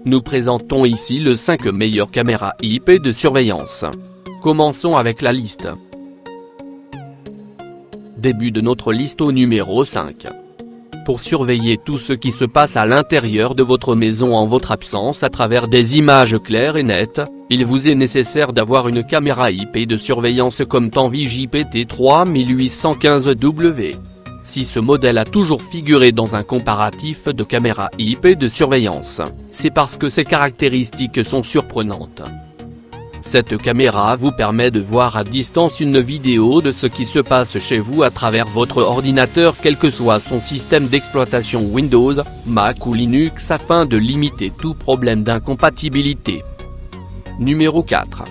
Nous présentons ici les 5 meilleures caméras IP de surveillance. Commençons avec la liste. Début de notre liste au numéro 5. Pour surveiller tout ce qui se passe à l'intérieur de votre maison en votre absence à travers des images claires et nettes, il vous est nécessaire d'avoir une caméra IP de surveillance comme Tanvi JPT3815W. Si ce modèle a toujours figuré dans un comparatif de caméras IP de surveillance, c'est parce que ses caractéristiques sont surprenantes. Cette caméra vous permet de voir à distance une vidéo de ce qui se passe chez vous à travers votre ordinateur quel que soit son système d'exploitation Windows, Mac ou Linux afin de limiter tout problème d'incompatibilité. Numéro 4.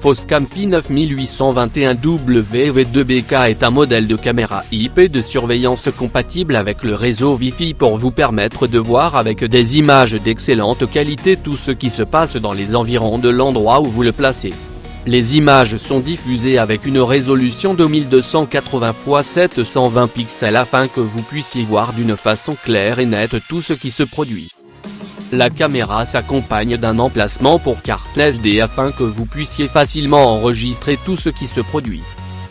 Foscam-Fi 9821W2BK est un modèle de caméra IP de surveillance compatible avec le réseau Wi-Fi pour vous permettre de voir avec des images d'excellente qualité tout ce qui se passe dans les environs de l'endroit où vous le placez. Les images sont diffusées avec une résolution de 1280 x 720 pixels afin que vous puissiez voir d'une façon claire et nette tout ce qui se produit. La caméra s'accompagne d'un emplacement pour carte SD afin que vous puissiez facilement enregistrer tout ce qui se produit.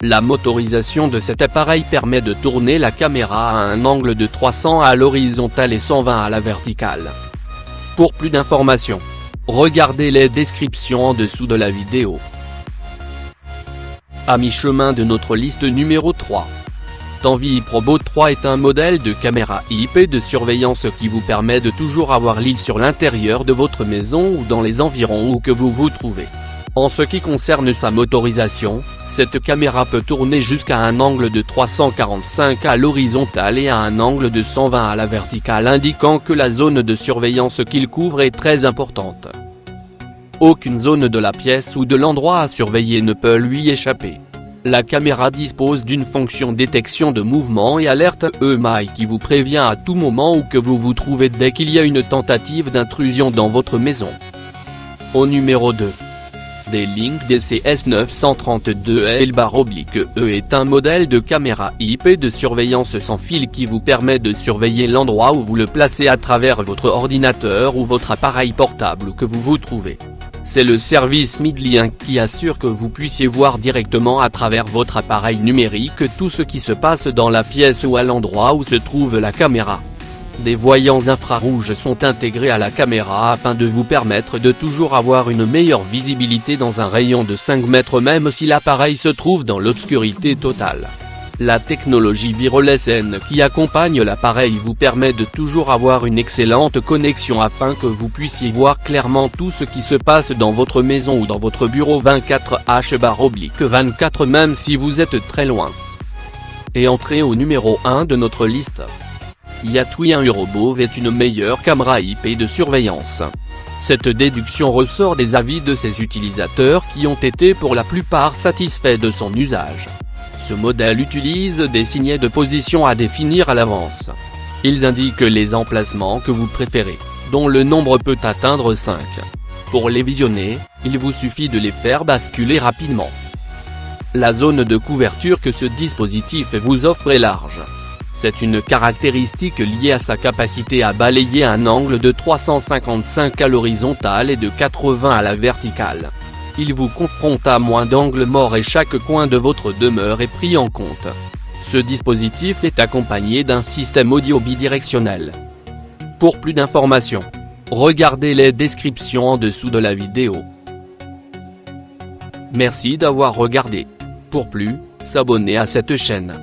La motorisation de cet appareil permet de tourner la caméra à un angle de 300 à l'horizontale et 120 à la verticale. Pour plus d'informations, regardez les descriptions en dessous de la vidéo. À mi-chemin de notre liste numéro 3. Tanvi Probo 3 est un modèle de caméra IP de surveillance qui vous permet de toujours avoir l'œil sur l'intérieur de votre maison ou dans les environs où que vous vous trouvez. En ce qui concerne sa motorisation, cette caméra peut tourner jusqu'à un angle de 345 à l'horizontale et à un angle de 120 à la verticale indiquant que la zone de surveillance qu'il couvre est très importante. Aucune zone de la pièce ou de l'endroit à surveiller ne peut lui échapper. La caméra dispose d'une fonction détection de mouvement et alerte EMI qui vous prévient à tout moment où que vous vous trouvez dès qu'il y a une tentative d'intrusion dans votre maison. Au numéro 2. D-Link DCS932L/E est un modèle de caméra IP de surveillance sans fil qui vous permet de surveiller l'endroit où vous le placez à travers votre ordinateur ou votre appareil portable où que vous vous trouvez. C'est le service Midlink qui assure que vous puissiez voir directement à travers votre appareil numérique tout ce qui se passe dans la pièce ou à l'endroit où se trouve la caméra. Des voyants infrarouges sont intégrés à la caméra afin de vous permettre de toujours avoir une meilleure visibilité dans un rayon de 5 mètres même si l'appareil se trouve dans l'obscurité totale. La technologie Wireless N qui accompagne l'appareil vous permet de toujours avoir une excellente connexion afin que vous puissiez voir clairement tout ce qui se passe dans votre maison ou dans votre bureau 24h/24 même si vous êtes très loin. Et entrez au numéro 1 de notre liste. Yatwi 1 Eurobov est une meilleure caméra IP de surveillance. Cette déduction ressort des avis de ses utilisateurs qui ont été pour la plupart satisfaits de son usage. Ce modèle utilise des signets de position à définir à l'avance. Ils indiquent les emplacements que vous préférez, dont le nombre peut atteindre 5. Pour les visionner, il vous suffit de les faire basculer rapidement. La zone de couverture que ce dispositif vous offre est large. C'est une caractéristique liée à sa capacité à balayer un angle de 355 à l'horizontale et de 80 à la verticale. Il vous confronte à moins d'angles morts et chaque coin de votre demeure est pris en compte. Ce dispositif est accompagné d'un système audio bidirectionnel. Pour plus d'informations, regardez les descriptions en dessous de la vidéo. Merci d'avoir regardé. Pour plus, s'abonner à cette chaîne.